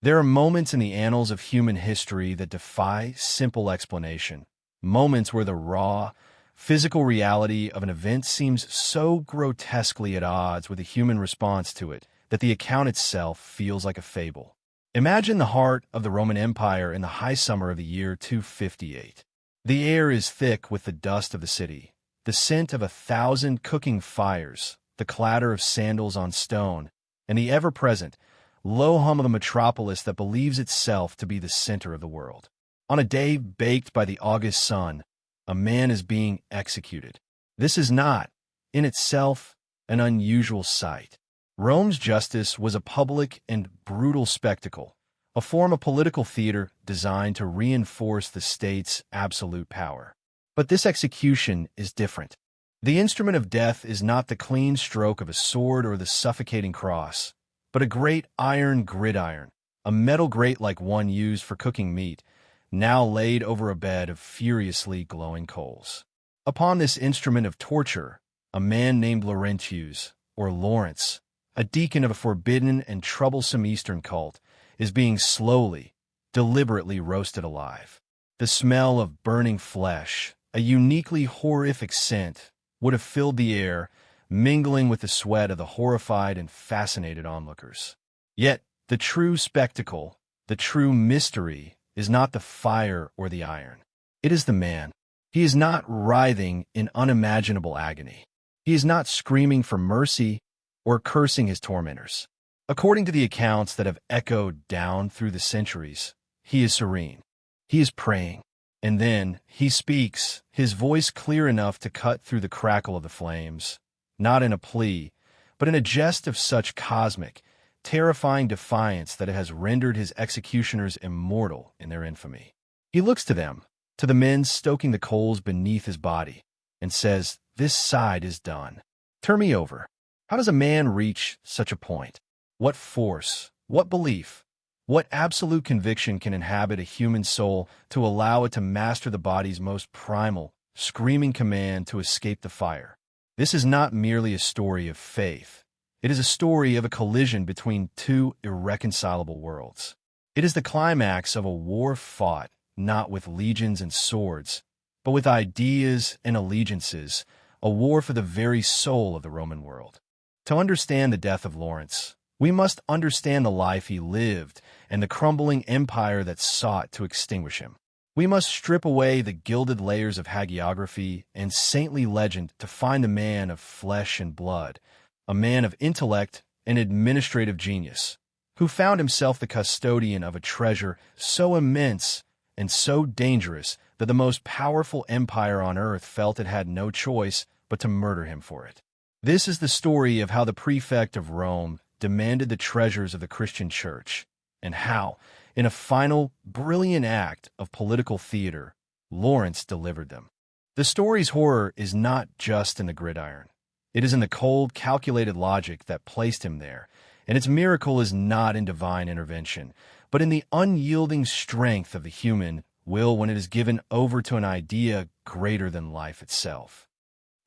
There are moments in the annals of human history that defy simple explanation, moments where the raw, physical reality of an event seems so grotesquely at odds with the human response to it that the account itself feels like a fable. Imagine the heart of the Roman Empire in the high summer of the year 258. The air is thick with the dust of the city, the scent of 1,000 cooking fires, the clatter of sandals on stone, and the ever-present, low hum of a metropolis that believes itself to be the center of the world. On a day baked by the August sun, a man is being executed. This is not, in itself, an unusual sight. Rome's justice was a public and brutal spectacle, a form of political theater designed to reinforce the state's absolute power. But this execution is different. The instrument of death is not the clean stroke of a sword or the suffocating cross, but a great iron gridiron, a metal grate like one used for cooking meat, now laid over a bed of furiously glowing coals. Upon this instrument of torture, a man named Laurentius, or Lawrence, a deacon of a forbidden and troublesome Eastern cult, is being slowly, deliberately roasted alive. The smell of burning flesh, a uniquely horrific scent, would have filled the air, mingling with the sweat of the horrified and fascinated onlookers. Yet, the true spectacle, the true mystery, is not the fire or the iron. It is the man. He is not writhing in unimaginable agony. He is not screaming for mercy or cursing his tormentors. According to the accounts that have echoed down through the centuries, he is serene. He is praying. And then he speaks, his voice clear enough to cut through the crackle of the flames, not in a plea, but in a jest of such cosmic, terrifying defiance that it has rendered his executioners immortal in their infamy. He looks to them, to the men stoking the coals beneath his body, and says, "This side is done. Turn me over." How does a man reach such a point? What force, what belief, what absolute conviction can inhabit a human soul to allow it to master the body's most primal, screaming command to escape the fire? This is not merely a story of faith. It is a story of a collision between two irreconcilable worlds. It is the climax of a war fought not with legions and swords, but with ideas and allegiances, a war for the very soul of the Roman world. To understand the death of Lawrence, we must understand the life he lived and the crumbling empire that sought to extinguish him. We must strip away the gilded layers of hagiography and saintly legend to find the man of flesh and blood, a man of intellect and administrative genius, who found himself the custodian of a treasure so immense and so dangerous that the most powerful empire on earth felt it had no choice but to murder him for it. This is the story of how the prefect of Rome demanded the treasures of the Christian church, and how, in a final, brilliant act of political theater, Lawrence delivered them. The story's horror is not just in the gridiron. It is in the cold, calculated logic that placed him there, and its miracle is not in divine intervention, but in the unyielding strength of the human will when it is given over to an idea greater than life itself.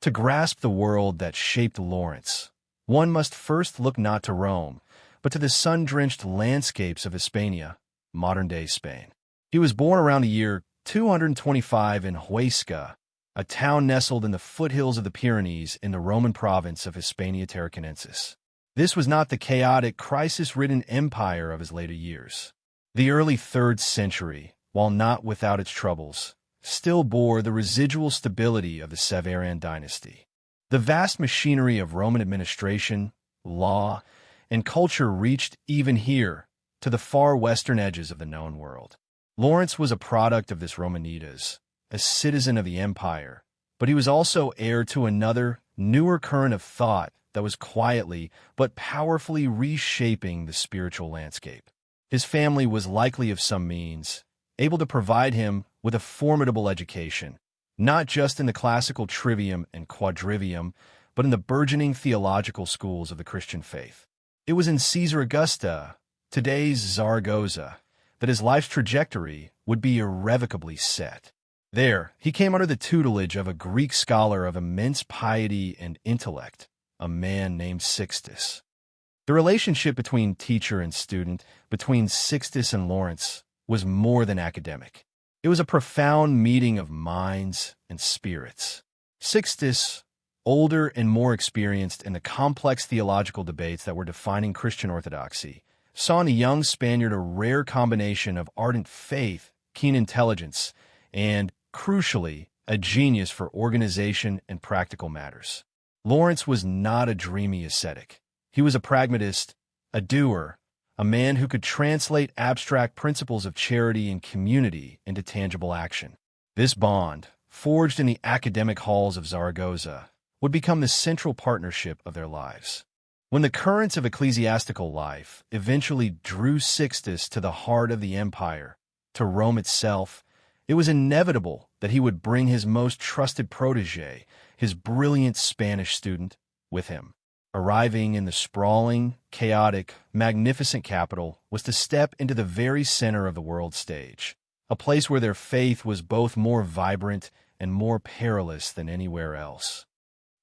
To grasp the world that shaped Lawrence, one must first look not to Rome, but to the sun-drenched landscapes of Hispania, modern-day Spain. He was born around the year 225 in Huesca, a town nestled in the foothills of the Pyrenees in the Roman province of Hispania Tarraconensis. This was not the chaotic, crisis-ridden empire of his later years. The early 3rd century, while not without its troubles, still bore the residual stability of the Severan dynasty. The vast machinery of Roman administration, law, and culture reached even here, to the far western edges of the known world. Lawrence was a product of this Romanitas, a citizen of the empire, but he was also heir to another, newer current of thought that was quietly but powerfully reshaping the spiritual landscape. His family was likely of some means, able to provide him with a formidable education, not just in the classical trivium and quadrivium, but in the burgeoning theological schools of the Christian faith. It was in Caesar Augusta, today's Zaragoza, that his life's trajectory would be irrevocably set. There, he came under the tutelage of a Greek scholar of immense piety and intellect, a man named Sixtus. The relationship between teacher and student, between Sixtus and Lawrence, was more than academic. It was a profound meeting of minds and spirits. Sixtus, older and more experienced in the complex theological debates that were defining Christian orthodoxy, saw in the young Spaniard a rare combination of ardent faith, keen intelligence, and, crucially, a genius for organization and practical matters. Lawrence was not a dreamy ascetic. He was a pragmatist, a doer, a man who could translate abstract principles of charity and community into tangible action. This bond, forged in the academic halls of Zaragoza, would become the central partnership of their lives. When the currents of ecclesiastical life eventually drew Sixtus to the heart of the empire, to Rome itself, it was inevitable that he would bring his most trusted protege, his brilliant Spanish student, with him. Arriving in the sprawling, chaotic, magnificent capital was to step into the very center of the world stage, a place where their faith was both more vibrant and more perilous than anywhere else.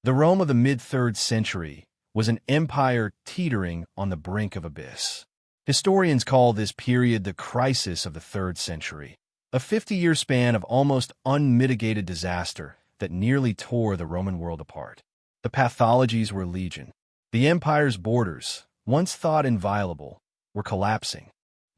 The Rome of the mid-3rd century was an empire teetering on the brink of abyss. Historians call this period the crisis of the 3rd century, a 50-year span of almost unmitigated disaster that nearly tore the Roman world apart. The pathologies were legion. The empire's borders, once thought inviolable, were collapsing.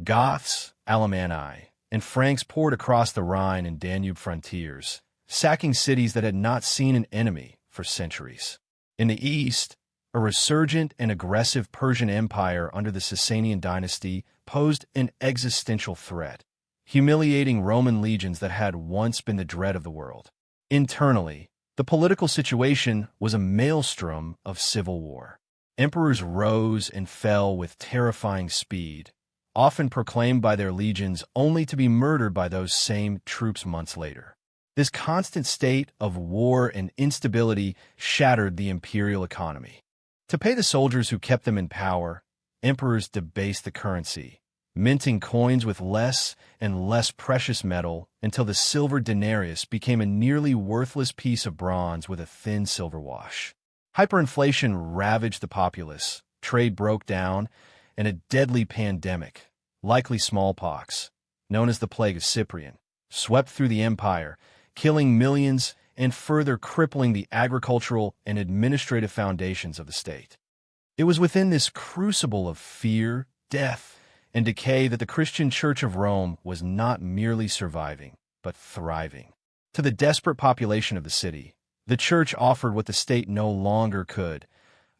Goths, Alemanni, and Franks poured across the Rhine and Danube frontiers, sacking cities that had not seen an enemy for centuries. In the east, a resurgent and aggressive Persian empire under the Sasanian dynasty posed an existential threat, humiliating Roman legions that had once been the dread of the world. Internally, the political situation was a maelstrom of civil war. Emperors rose and fell with terrifying speed, often proclaimed by their legions only to be murdered by those same troops months later. This constant state of war and instability shattered the imperial economy. To pay the soldiers who kept them in power, emperors debased the currency, minting coins with less and less precious metal until the silver denarius became a nearly worthless piece of bronze with a thin silver wash. Hyperinflation ravaged the populace, trade broke down, and a deadly pandemic, likely smallpox, known as the Plague of Cyprian, swept through the empire, killing millions and further crippling the agricultural and administrative foundations of the state. It was within this crucible of fear, death, and decay that the Christian Church of Rome was not merely surviving, but thriving. To the desperate population of the city, the Church offered what the state no longer could: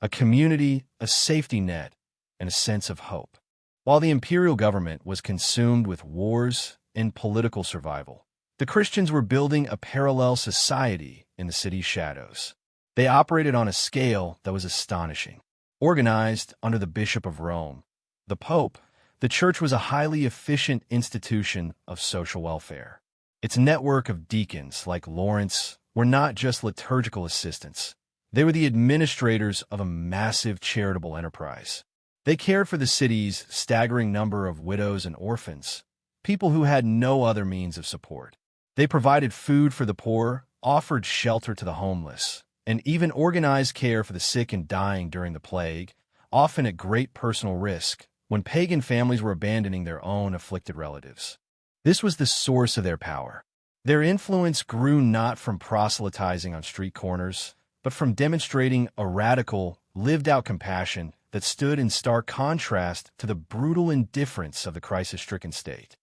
a community, a safety net, and a sense of hope. While the imperial government was consumed with wars and political survival, the Christians were building a parallel society in the city's shadows. They operated on a scale that was astonishing. Organized under the Bishop of Rome, the Pope, the Church was a highly efficient institution of social welfare. Its network of deacons, like Lawrence, were not just liturgical assistants. They were the administrators of a massive charitable enterprise. They cared for the city's staggering number of widows and orphans, people who had no other means of support. They provided food for the poor, offered shelter to the homeless, and even organized care for the sick and dying during the plague, often at great personal risk, when pagan families were abandoning their own afflicted relatives. This was the source of their power. Their influence grew not from proselytizing on street corners, but from demonstrating a radical, lived-out compassion that stood in stark contrast to the brutal indifference of the crisis-stricken state.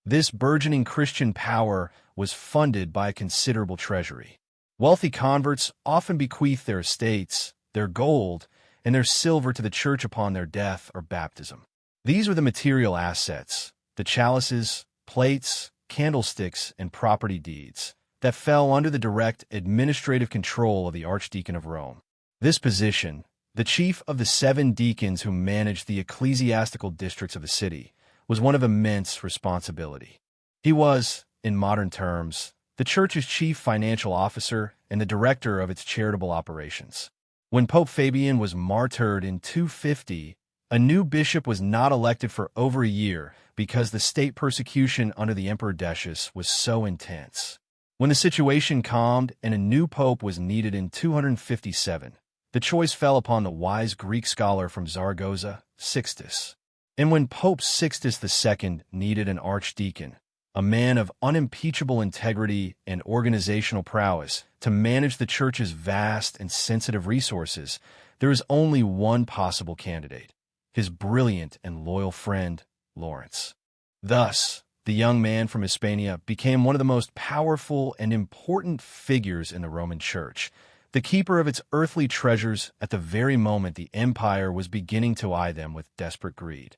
This burgeoning Christian power was funded by a considerable treasury. Wealthy converts often bequeathed their estates, their gold, and their silver to the church upon their death or baptism. These were the material assets, the chalices, plates, candlesticks, and property deeds that fell under the direct administrative control of the Archdeacon of Rome. This position, the chief of the 7 deacons who managed the ecclesiastical districts of the city, was one of immense responsibility. He was, in modern terms, the church's chief financial officer and the director of its charitable operations. When Pope Fabian was martyred in 250, a new bishop was not elected for over a year because the state persecution under the Emperor Decius was so intense. When the situation calmed and a new pope was needed in 257, The choice fell upon the wise Greek scholar from Zaragoza, Sixtus. And when Pope Sixtus II needed an archdeacon, a man of unimpeachable integrity and organizational prowess, to manage the church's vast and sensitive resources, there is only one possible candidate: his brilliant and loyal friend, Lawrence. Thus, the young man from Hispania became one of the most powerful and important figures in the Roman Church, the keeper of its earthly treasures at the very moment the empire was beginning to eye them with desperate greed.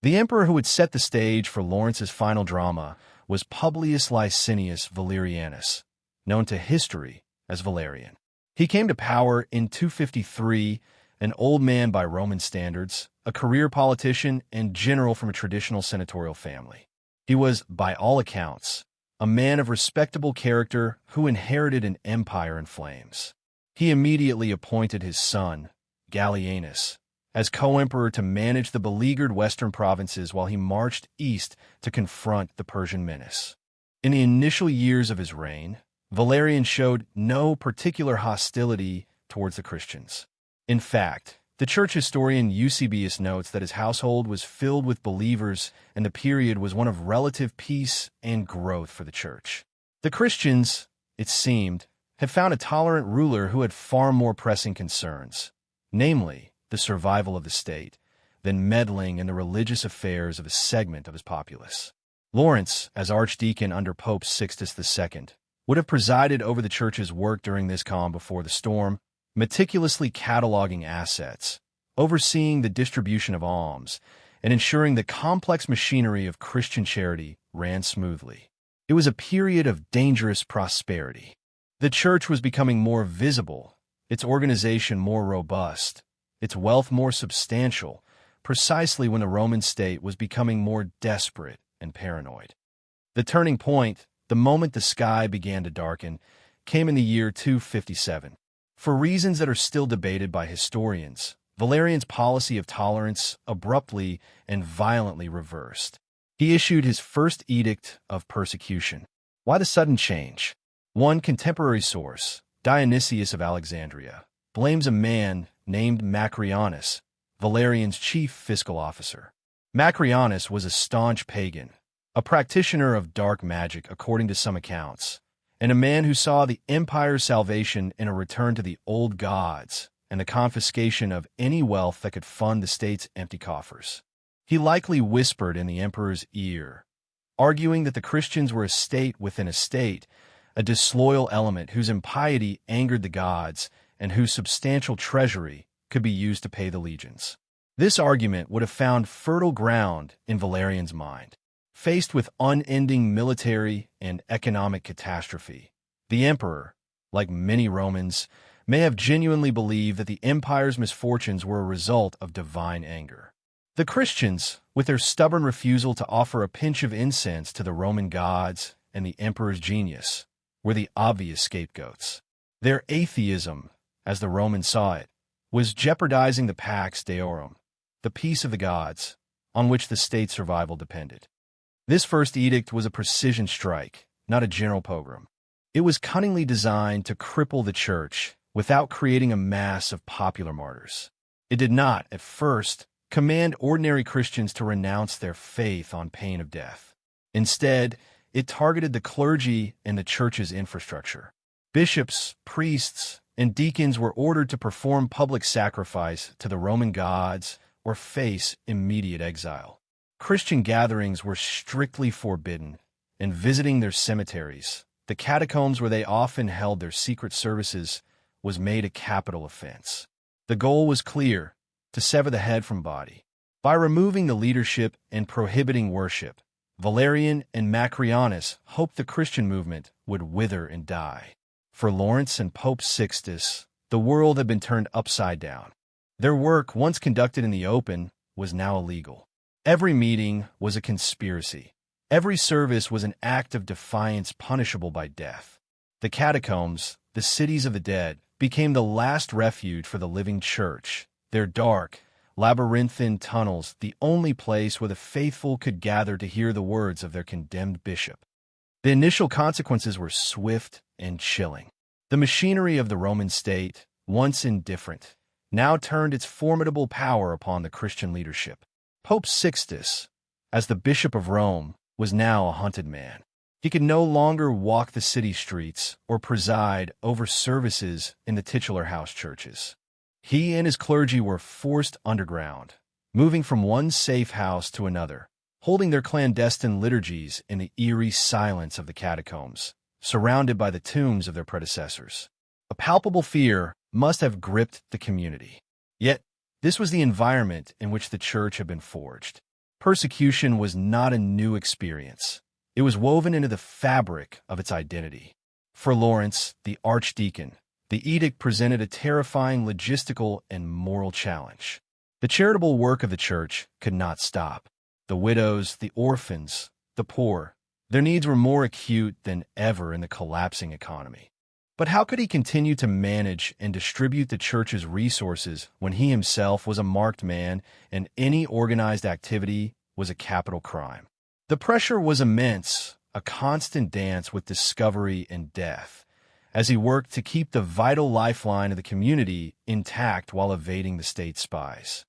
The emperor who would set the stage for Lawrence's final drama was Publius Licinius Valerianus, known to history as Valerian. He came to power in 253, an old man by Roman standards, a career politician and general from a traditional senatorial family. He was, by all accounts, a man of respectable character who inherited an empire in flames. He immediately appointed his son, Gallienus, as co-emperor to manage the beleaguered western provinces while he marched east to confront the Persian menace. In the initial years of his reign, Valerian showed no particular hostility towards the Christians. In fact, the church historian Eusebius notes that his household was filled with believers and the period was one of relative peace and growth for the church. The Christians, it seemed, had found a tolerant ruler who had far more pressing concerns, namely, the survival of the state, than meddling in the religious affairs of a segment of his populace. Lawrence, as archdeacon under Pope Sixtus II, would have presided over the church's work during this calm before the storm, meticulously cataloging assets, overseeing the distribution of alms, and ensuring the complex machinery of Christian charity ran smoothly. It was a period of dangerous prosperity. The church was becoming more visible, its organization more robust, its wealth more substantial, precisely when the Roman state was becoming more desperate and paranoid. The turning point, the moment the sky began to darken, came in the year 257. For reasons that are still debated by historians, Valerian's policy of tolerance abruptly and violently reversed. He issued his first edict of persecution. Why the sudden change? One contemporary source, Dionysius of Alexandria, blames a man named Macrianus, Valerian's chief fiscal officer. Macrianus was a staunch pagan, a practitioner of dark magic according to some accounts, and a man who saw the empire's salvation in a return to the old gods and the confiscation of any wealth that could fund the state's empty coffers. He likely whispered in the emperor's ear, arguing that the Christians were a state within a state, a disloyal element whose impiety angered the gods and whose substantial treasury could be used to pay the legions. This argument would have found fertile ground in Valerian's mind. Faced with unending military and economic catastrophe, the emperor, like many Romans, may have genuinely believed that the empire's misfortunes were a result of divine anger. The Christians, with their stubborn refusal to offer a pinch of incense to the Roman gods and the emperor's genius, were the obvious scapegoats. Their atheism, as the Romans saw it, was jeopardizing the Pax Deorum, the peace of the gods, on which the state's survival depended. This first edict was a precision strike, not a general pogrom. It was cunningly designed to cripple the church without creating a mass of popular martyrs. It did not, at first, command ordinary Christians to renounce their faith on pain of death. Instead, it targeted the clergy and the church's infrastructure. Bishops, priests, and deacons were ordered to perform public sacrifice to the Roman gods or face immediate exile. Christian gatherings were strictly forbidden, and visiting their cemeteries, the catacombs where they often held their secret services, was made a capital offense. The goal was clear: to sever the head from body. By removing the leadership and prohibiting worship, Valerian and Macrianus hoped the Christian movement would wither and die. For Lawrence and Pope Sixtus, the world had been turned upside down. Their work, once conducted in the open, was now illegal. Every meeting was a conspiracy. Every service was an act of defiance punishable by death. The catacombs, the cities of the dead, became the last refuge for the living church, their dark, labyrinthine tunnels the only place where the faithful could gather to hear the words of their condemned bishop. The initial consequences were swift and chilling. The machinery of the Roman state, once indifferent, now turned its formidable power upon the Christian leadership. Pope Sixtus, as the Bishop of Rome, was now a hunted man. He could no longer walk the city streets or preside over services in the titular house churches. He and his clergy were forced underground, moving from one safe house to another, holding their clandestine liturgies in the eerie silence of the catacombs, surrounded by the tombs of their predecessors. A palpable fear must have gripped the community. Yet, this was the environment in which the church had been forged. Persecution was not a new experience. It was woven into the fabric of its identity. For Lawrence, the archdeacon, the edict presented a terrifying logistical and moral challenge. The charitable work of the church could not stop. The widows, the orphans, the poor, their needs were more acute than ever in the collapsing economy. But how could he continue to manage and distribute the church's resources when he himself was a marked man and any organized activity was a capital crime? The pressure was immense, a constant dance with discovery and death, as he worked to keep the vital lifeline of the community intact while evading the state spies.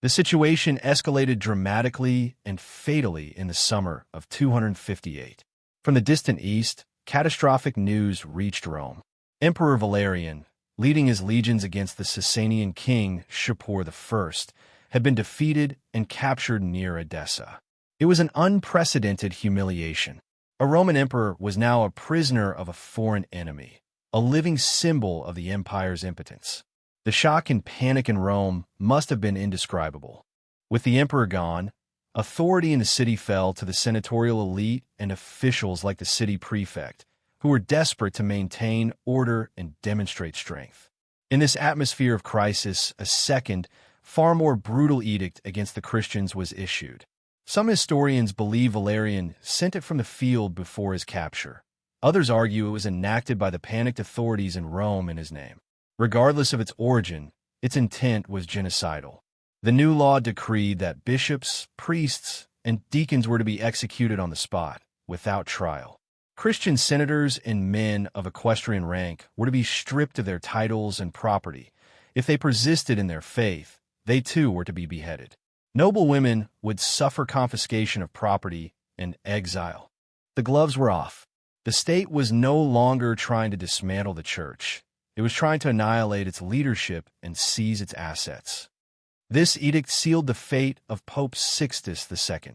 The situation escalated dramatically and fatally in the summer of 258. From the distant east, catastrophic news reached Rome. Emperor Valerian, leading his legions against the Sasanian king Shapur I, had been defeated and captured near Edessa. It was an unprecedented humiliation. A Roman emperor was now a prisoner of a foreign enemy, a living symbol of the empire's impotence. The shock and panic in Rome must have been indescribable. With the emperor gone, authority in the city fell to the senatorial elite and officials like the city prefect, who were desperate to maintain order and demonstrate strength. In this atmosphere of crisis, a second, far more brutal edict against the Christians was issued. Some historians believe Valerian sent it from the field before his capture. Others argue it was enacted by the panicked authorities in Rome in his name. Regardless of its origin, its intent was genocidal. The new law decreed that bishops, priests, and deacons were to be executed on the spot, without trial. Christian senators and men of equestrian rank were to be stripped of their titles and property. If they persisted in their faith, they too were to be beheaded. Noble women would suffer confiscation of property and exile. The gloves were off. The state was no longer trying to dismantle the church. It was trying to annihilate its leadership and seize its assets. This edict sealed the fate of Pope Sixtus II.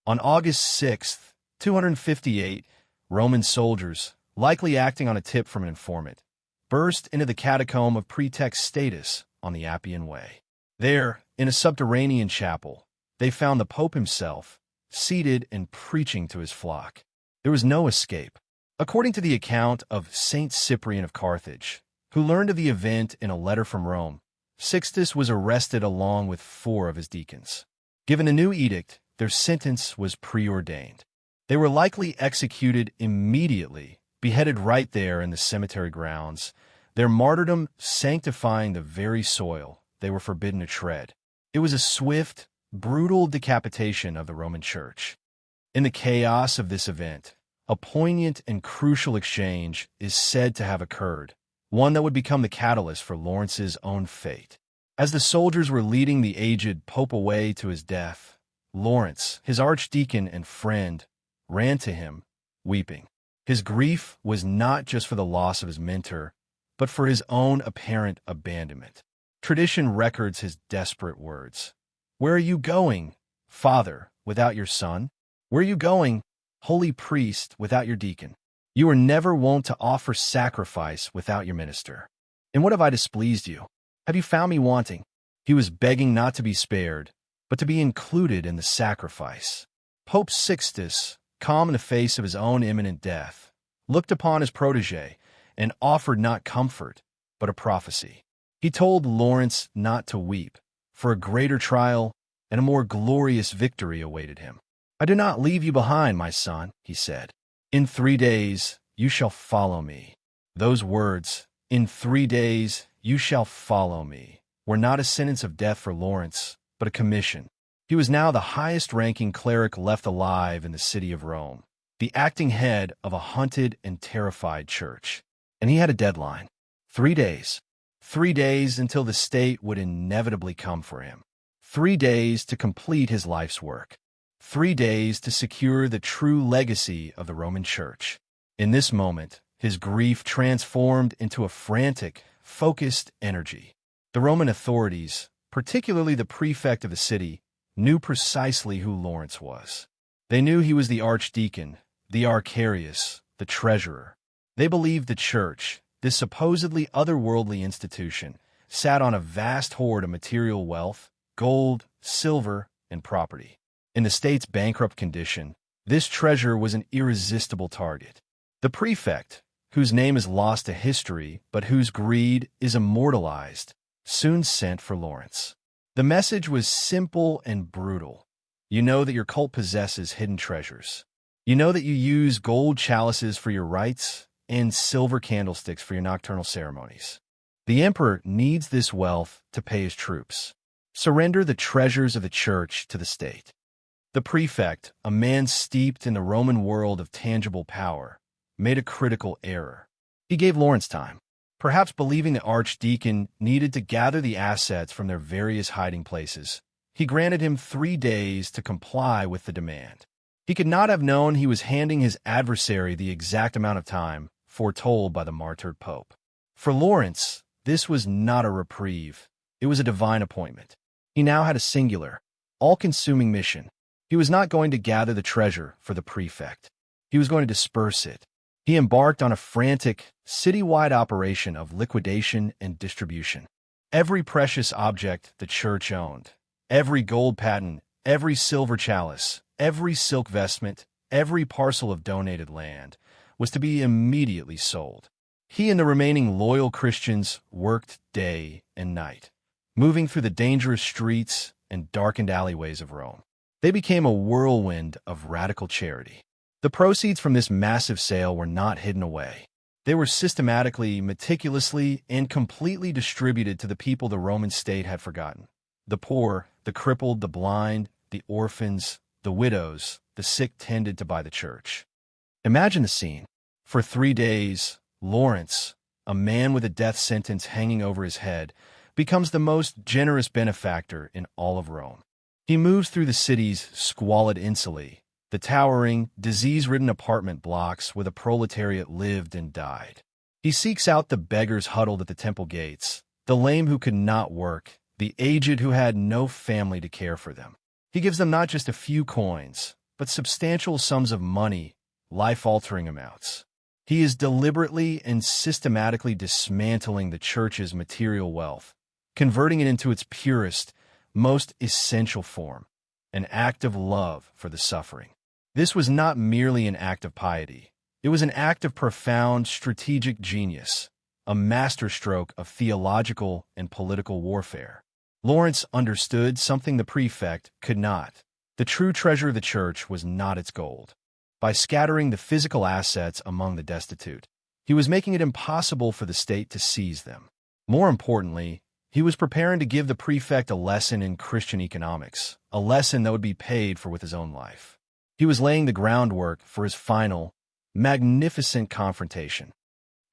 On August 6, 258, Roman soldiers, likely acting on a tip from an informant, burst into the catacomb of Pretext Status on the Appian Way. There, in a subterranean chapel, they found the Pope himself, seated and preaching to his flock. There was no escape. According to the account of Saint Cyprian of Carthage, who learned of the event in a letter from Rome, Sixtus was arrested along with 4 of his deacons. Given a new edict, their sentence was preordained. They were likely executed immediately, beheaded right there in the cemetery grounds, their martyrdom sanctifying the very soil they were forbidden to tread. It was a swift, brutal decapitation of the Roman Church. In the chaos of this event, a poignant and crucial exchange is said to have occurred, one that would become the catalyst for Lawrence's own fate. As the soldiers were leading the aged pope away to his death, Lawrence, his archdeacon and friend, ran to him, weeping. His grief was not just for the loss of his mentor, but for his own apparent abandonment. Tradition records his desperate words. "Where are you going, Father, without your son? Where are you going, holy priest, without your deacon? You are never wont to offer sacrifice without your minister. In what have I displeased you? Have you found me wanting?" He was begging not to be spared, but to be included in the sacrifice. Pope Sixtus, calm in the face of his own imminent death, looked upon his protege and offered not comfort, but a prophecy. He told Lawrence not to weep, for a greater trial and a more glorious victory awaited him. "I do not leave you behind, my son," he said. "In 3 days you shall follow me." Those words, "In 3 days you shall follow me," were not a sentence of death for Lawrence, but a commission. He was now the highest-ranking cleric left alive in the city of Rome, the acting head of a hunted and terrified church. And he had a deadline. 3 days. 3 days until the state would inevitably come for him. 3 days to complete his life's work. 3 days to secure the true legacy of the Roman Church. In this moment, his grief transformed into a frantic, focused energy. The Roman authorities, particularly the prefect of the city, knew precisely who Lawrence was. They knew he was the archdeacon, the archarius, the treasurer. They believed the church, this supposedly otherworldly institution, sat on a vast hoard of material wealth, gold, silver, and property. In the state's bankrupt condition, this treasure was an irresistible target. The prefect, whose name is lost to history but whose greed is immortalized, soon sent for Lawrence. The message was simple and brutal. You know that your cult possesses hidden treasures. You know that you use gold chalices for your rites and silver candlesticks for your nocturnal ceremonies. The emperor needs this wealth to pay his troops. Surrender the treasures of the church to the state. The prefect, a man steeped in the Roman world of tangible power, made a critical error. He gave Lawrence time, perhaps believing the archdeacon needed to gather the assets from their various hiding places. He granted him 3 days to comply with the demand. He could not have known he was handing his adversary the exact amount of time foretold by the martyred pope. For Lawrence, this was not a reprieve. It was a divine appointment. He now had a singular, all-consuming mission. He was not going to gather the treasure for the prefect. He was going to disperse it. He embarked on a frantic, city-wide operation of liquidation and distribution. Every precious object the church owned, every gold paten, every silver chalice, every silk vestment, every parcel of donated land, was to be immediately sold. He and the remaining loyal Christians worked day and night, moving through the dangerous streets and darkened alleyways of Rome. They became a whirlwind of radical charity. The proceeds from this massive sale were not hidden away. They were systematically, meticulously, and completely distributed to the people the Roman state had forgotten. The poor, the crippled, the blind, the orphans, the widows, the sick tended to by the church. Imagine the scene. For 3 days, Lawrence, a man with a death sentence hanging over his head, becomes the most generous benefactor in all of Rome. He moves through the city's squalid insulae, the towering, disease-ridden apartment blocks where the proletariat lived and died. He seeks out the beggars huddled at the temple gates, the lame who could not work, the aged who had no family to care for them. He gives them not just a few coins, but substantial sums of money, life-altering amounts. He is deliberately and systematically dismantling the church's material wealth, converting it into its purest, most essential form, an act of love for the suffering. This was not merely an act of piety. It was an act of profound strategic genius, a masterstroke of theological and political warfare. Lawrence understood something the prefect could not. The true treasure of the church was not its gold. By scattering the physical assets among the destitute, he was making it impossible for the state to seize them. More importantly, he was preparing to give the prefect a lesson in Christian economics, a lesson that would be paid for with his own life. He was laying the groundwork for his final, magnificent confrontation.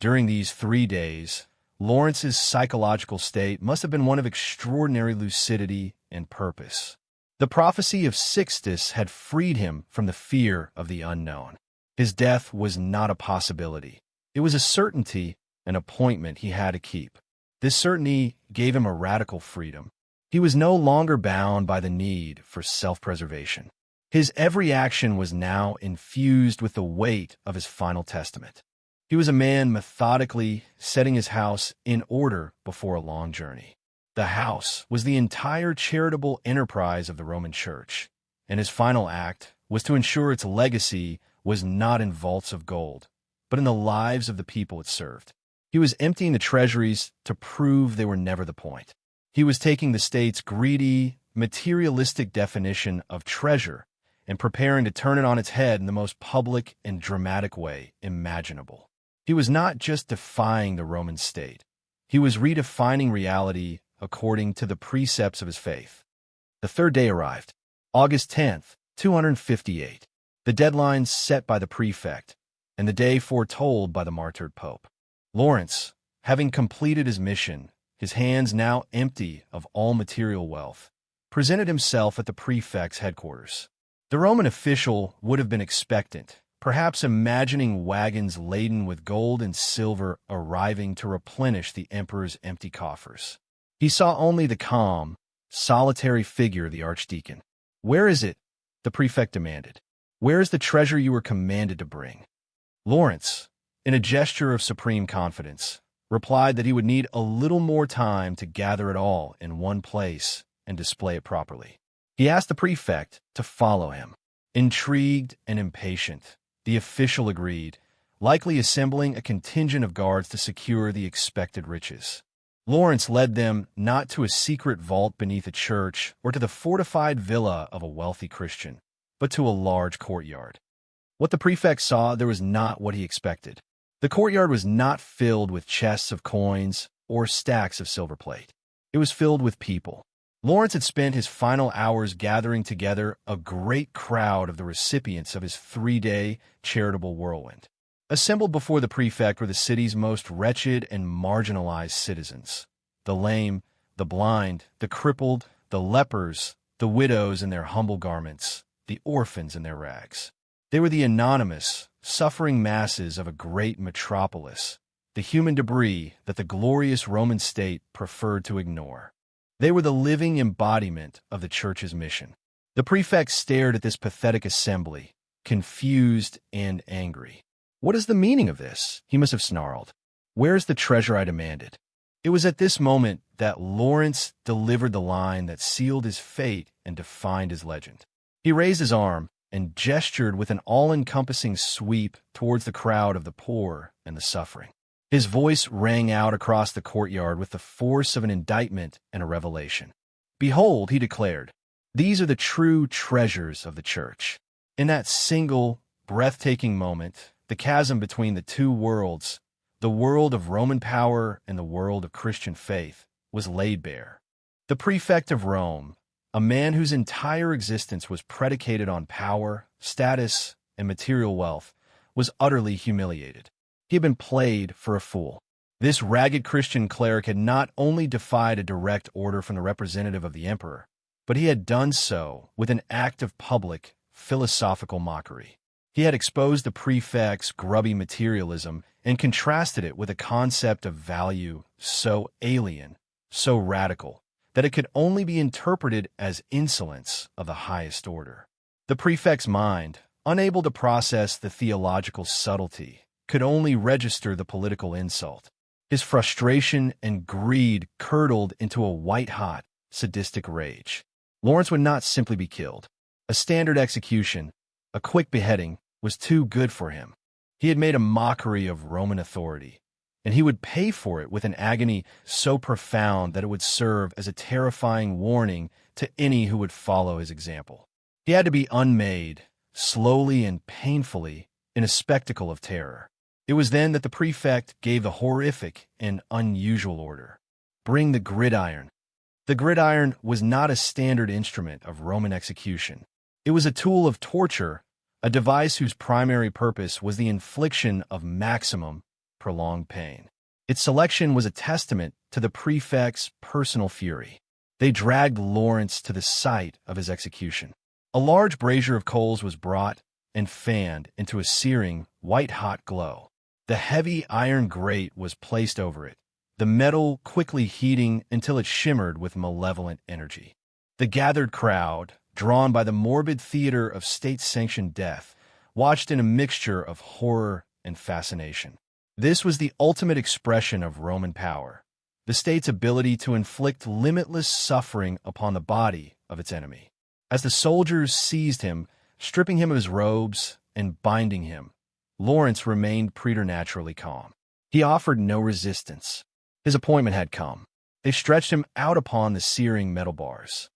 During these 3 days, Lawrence's psychological state must have been one of extraordinary lucidity and purpose. The prophecy of Sixtus had freed him from the fear of the unknown. His death was not a possibility. It was a certainty, an appointment he had to keep. This certainty gave him a radical freedom. He was no longer bound by the need for self-preservation. His every action was now infused with the weight of his final testament. He was a man methodically setting his house in order before a long journey. The house was the entire charitable enterprise of the Roman Church, and his final act was to ensure its legacy was not in vaults of gold, but in the lives of the people it served. He was emptying the treasuries to prove they were never the point. He was taking the state's greedy, materialistic definition of treasure and preparing to turn it on its head in the most public and dramatic way imaginable. He was not just defying the Roman state. He was redefining reality according to the precepts of his faith. The third day arrived, August 10th, 258, the deadline set by the prefect, and the day foretold by the martyred pope. Lawrence, having completed his mission, his hands now empty of all material wealth, presented himself at the prefect's headquarters. The Roman official would have been expectant, perhaps imagining wagons laden with gold and silver arriving to replenish the emperor's empty coffers. He saw only the calm, solitary figure of the archdeacon. "Where is it?" the prefect demanded. "Where is the treasure you were commanded to bring?" Lawrence, in a gesture of supreme confidence, replied that he would need a little more time to gather it all in one place and display it properly. He asked the prefect to follow him. Intrigued and impatient, the official agreed, likely assembling a contingent of guards to secure the expected riches. Lawrence led them not to a secret vault beneath a church or to the fortified villa of a wealthy Christian, but to a large courtyard. What the prefect saw there was not what he expected. The courtyard was not filled with chests of coins or stacks of silver plate. It was filled with people. Lawrence had spent his final hours gathering together a great crowd of the recipients of his 3-day charitable whirlwind. Assembled before the prefect were the city's most wretched and marginalized citizens: the lame, the blind, the crippled, the lepers, the widows in their humble garments, the orphans in their rags. They were the anonymous, suffering masses of a great metropolis, the human debris that the glorious Roman state preferred to ignore. They were the living embodiment of the church's mission. The prefect stared at this pathetic assembly, confused and angry. "What is the meaning of this?" he must have snarled. "Where's the treasure I demanded?" It was at this moment that Lawrence delivered the line that sealed his fate and defined his legend. He raised his arm and gestured with an all-encompassing sweep towards the crowd of the poor and the suffering. His voice rang out across the courtyard with the force of an indictment and a revelation. "Behold," he declared, "these are the true treasures of the church." In that single, breathtaking moment, the chasm between the two worlds, the world of Roman power and the world of Christian faith, was laid bare. The prefect of Rome, a man whose entire existence was predicated on power, status, and material wealth, was utterly humiliated. He had been played for a fool. This ragged Christian cleric had not only defied a direct order from the representative of the emperor, but he had done so with an act of public, philosophical mockery. He had exposed the prefect's grubby materialism and contrasted it with a concept of value so alien, so radical, that it could only be interpreted as insolence of the highest order. The prefect's mind, unable to process the theological subtlety, could only register the political insult. His frustration and greed curdled into a white-hot, sadistic rage. Lawrence would not simply be killed. A standard execution, a quick beheading, was too good for him. He had made a mockery of Roman authority, and he would pay for it with an agony so profound that it would serve as a terrifying warning to any who would follow his example. He had to be unmade, slowly and painfully, in a spectacle of terror. It was then that the prefect gave the horrific and unusual order: "Bring the gridiron." The gridiron was not a standard instrument of Roman execution. It was a tool of torture, a device whose primary purpose was the infliction of maximum, prolonged pain. Its selection was a testament to the prefect's personal fury. They dragged Lawrence to the site of his execution. A large brazier of coals was brought and fanned into a searing, white-hot glow. The heavy iron grate was placed over it, the metal quickly heating until it shimmered with malevolent energy. The gathered crowd, drawn by the morbid theater of state-sanctioned death, watched in a mixture of horror and fascination. This was the ultimate expression of Roman power, the state's ability to inflict limitless suffering upon the body of its enemy. As the soldiers seized him, stripping him of his robes and binding him, Lawrence remained preternaturally calm. He offered no resistance. His appointment had come. They stretched him out upon the searing metal bars.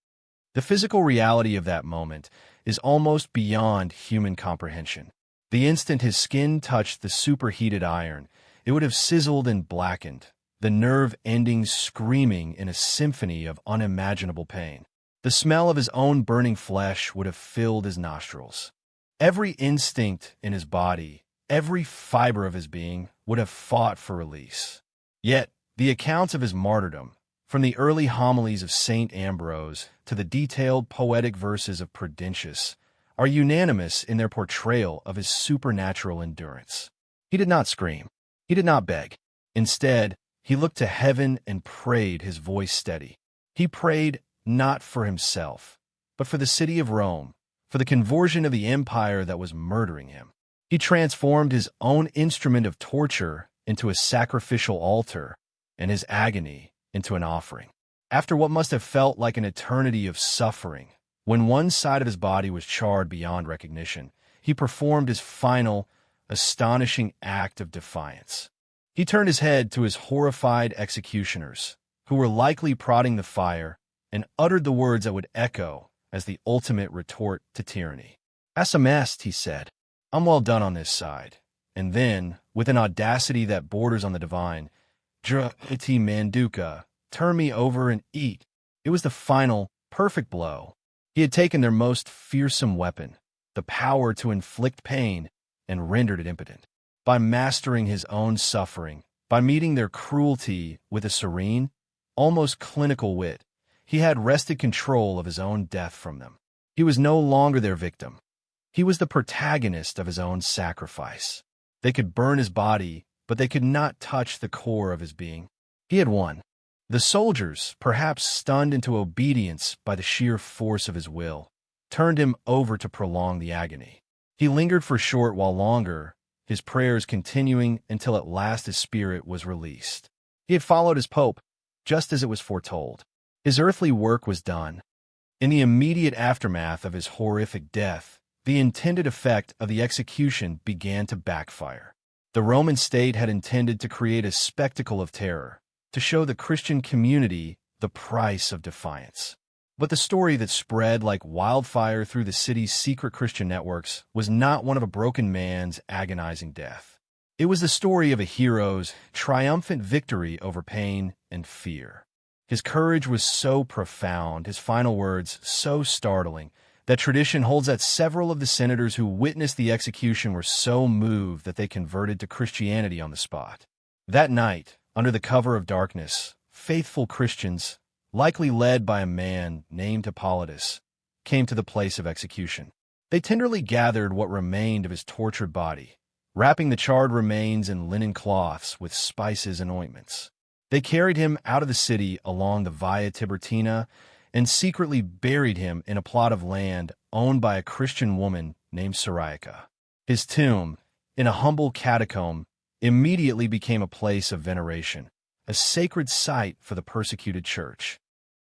The physical reality of that moment is almost beyond human comprehension. The instant his skin touched the superheated iron, it would have sizzled and blackened, the nerve endings screaming in a symphony of unimaginable pain. The smell of his own burning flesh would have filled his nostrils. Every instinct in his body, every fiber of his being, would have fought for release. Yet, The accounts of his martyrdom, from the early homilies of Saint Ambrose to the detailed poetic verses of Prudentius, are unanimous in their portrayal of his supernatural endurance. He did not scream. He did not beg. Instead, he looked to heaven and prayed, his voice steady. He prayed not for himself, but for the city of Rome, for the conversion of the empire that was murdering him. He transformed his own instrument of torture into a sacrificial altar and his agony into an offering. After what must have felt like an eternity of suffering, when one side of his body was charred beyond recognition, he performed his final, astonishing act of defiance. He turned his head to his horrified executioners, who were likely prodding the fire, and uttered the words that would echo as the ultimate retort to tyranny. "Assum est," he said. "I'm well done on this side." And then, with an audacity that borders on the divine, "Dra iti manduca," turn me over and eat. It was the final, perfect blow. He had taken their most fearsome weapon, the power to inflict pain, and rendered it impotent. By mastering his own suffering, by meeting their cruelty with a serene, almost clinical wit, he had wrested control of his own death from them. He was no longer their victim. He was the protagonist of his own sacrifice. They could burn his body, but they could not touch the core of his being. He had won. The soldiers, perhaps stunned into obedience by the sheer force of his will, turned him over to prolong the agony. He lingered for a short while longer, his prayers continuing until at last his spirit was released. He had followed his pope, just as it was foretold. His earthly work was done. In the immediate aftermath of his horrific death, the intended effect of the execution began to backfire. The Roman state had intended to create a spectacle of terror, to show the Christian community the price of defiance. But the story that spread like wildfire through the city's secret Christian networks was not one of a broken man's agonizing death. It was the story of a hero's triumphant victory over pain and fear. His courage was so profound, his final words so startling, that tradition holds that several of the senators who witnessed the execution were so moved that they converted to Christianity on the spot. That night, under the cover of darkness, faithful Christians, likely led by a man named Hippolytus, came to the place of execution. They tenderly gathered what remained of his tortured body, wrapping the charred remains in linen cloths with spices and ointments. They carried him out of the city along the Via Tiburtina and secretly buried him in a plot of land owned by a Christian woman named Syriaca. His tomb, in a humble catacomb, immediately became a place of veneration, a sacred site for the persecuted church.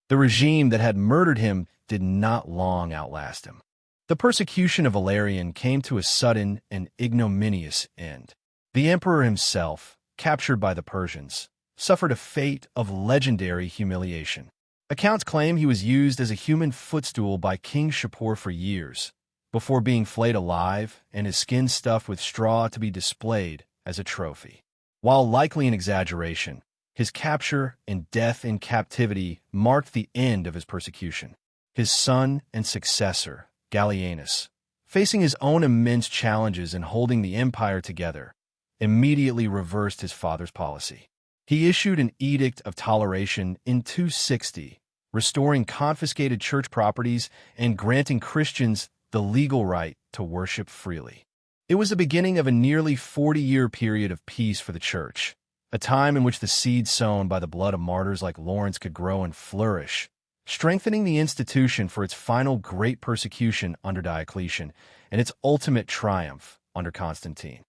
The regime that had murdered him did not long outlast him. The persecution of Valerian came to a sudden and ignominious end. The emperor himself, captured by the Persians, suffered a fate of legendary humiliation. Accounts claim he was used as a human footstool by King Shapur for years, before being flayed alive and his skin stuffed with straw to be displayed as a trophy. While likely an exaggeration, his capture and death in captivity marked the end of his persecution. His son and successor, Gallienus, facing his own immense challenges in holding the empire together, immediately reversed his father's policy. He issued an edict of toleration in 260, restoring confiscated church properties and granting Christians the legal right to worship freely. It was the beginning of a nearly 40-year period of peace for the church, a time in which the seed sown by the blood of martyrs like Lawrence could grow and flourish, strengthening the institution for its final great persecution under Diocletian and its ultimate triumph under Constantine.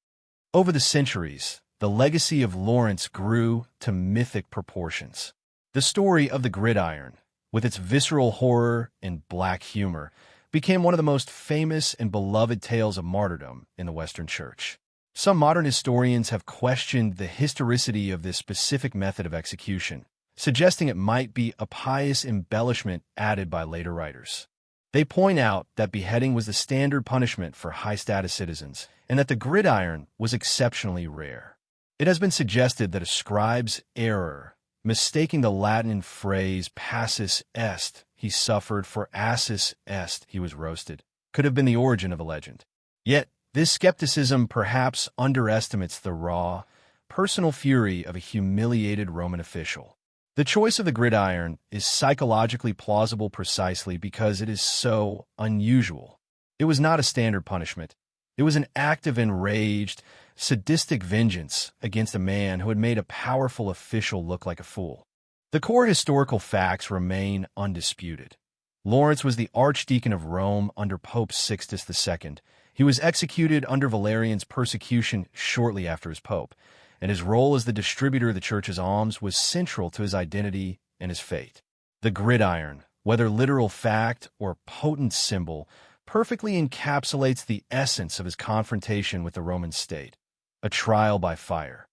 Over the centuries, the legacy of Lawrence grew to mythic proportions. The story of the gridiron, with its visceral horror and black humor, became one of the most famous and beloved tales of martyrdom in the Western Church. Some modern historians have questioned the historicity of this specific method of execution, suggesting it might be a pious embellishment added by later writers. They point out that beheading was the standard punishment for high-status citizens, and that the gridiron was exceptionally rare. It has been suggested that a scribe's error, mistaking the Latin phrase passus est, he suffered, for assus est, he was roasted, could have been the origin of the legend. Yet, this skepticism perhaps underestimates the raw, personal fury of a humiliated Roman official. The choice of the gridiron is psychologically plausible precisely because it is so unusual. It was not a standard punishment. It was an act of enraged, sadistic vengeance against a man who had made a powerful official look like a fool. The core historical facts remain undisputed. Lawrence was the Archdeacon of Rome under Pope Sixtus II. He was executed under Valerian's persecution shortly after his pope, and his role as the distributor of the church's alms was central to his identity and his fate. The gridiron, whether literal fact or potent symbol, perfectly encapsulates the essence of his confrontation with the Roman state, a trial by fire.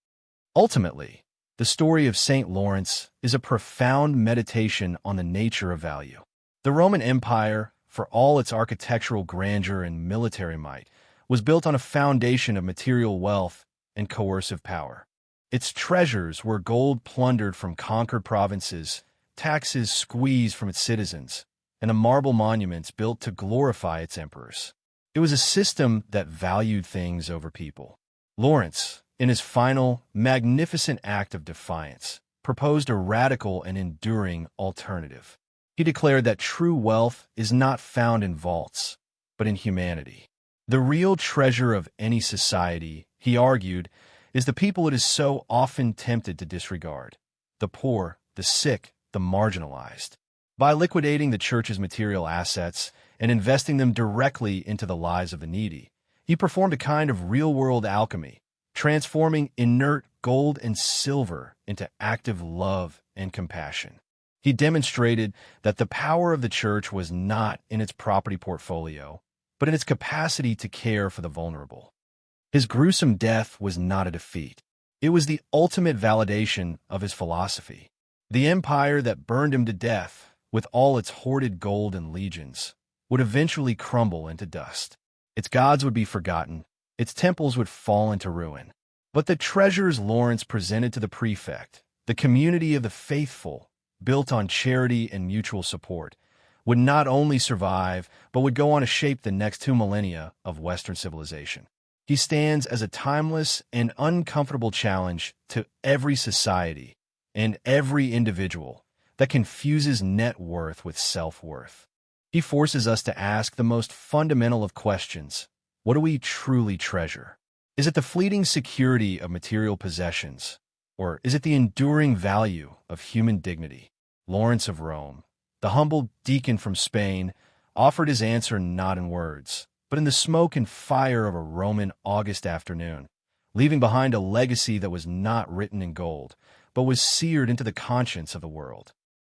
Ultimately, the story of St. Lawrence is a profound meditation on the nature of value. The Roman Empire, for all its architectural grandeur and military might, was built on a foundation of material wealth and coercive power. Its treasures were gold plundered from conquered provinces, taxes squeezed from its citizens, and marble monuments built to glorify its emperors. It was a system that valued things over people. Lawrence, in his final, magnificent act of defiance, proposed a radical and enduring alternative. He declared that true wealth is not found in vaults, but in humanity. The real treasure of any society, he argued, is the people it is so often tempted to disregard: the poor, the sick, the marginalized. By liquidating the church's material assets and investing them directly into the lives of the needy, he performed a kind of real-world alchemy, transforming inert gold and silver into active love and compassion. He demonstrated that the power of the church was not in its property portfolio, but in its capacity to care for the vulnerable. His gruesome death was not a defeat. It was the ultimate validation of his philosophy. The empire that burned him to death, with all its hoarded gold and legions, would eventually crumble into dust. Its gods would be forgotten, its temples would fall into ruin. But the treasures Lawrence presented to the prefect, the community of the faithful, built on charity and mutual support, would not only survive, but would go on to shape the next 2 millennia of Western civilization. He stands as a timeless and uncomfortable challenge to every society and every individual that confuses net worth with self-worth. He forces us to ask the most fundamental of questions: what do we truly treasure? Is it the fleeting security of material possessions, or is it the enduring value of human dignity? Lawrence of Rome, the humble deacon from Spain, offered his answer not in words, but in the smoke and fire of a Roman August afternoon, leaving behind a legacy that was not written in gold, but was seared into the conscience of the world.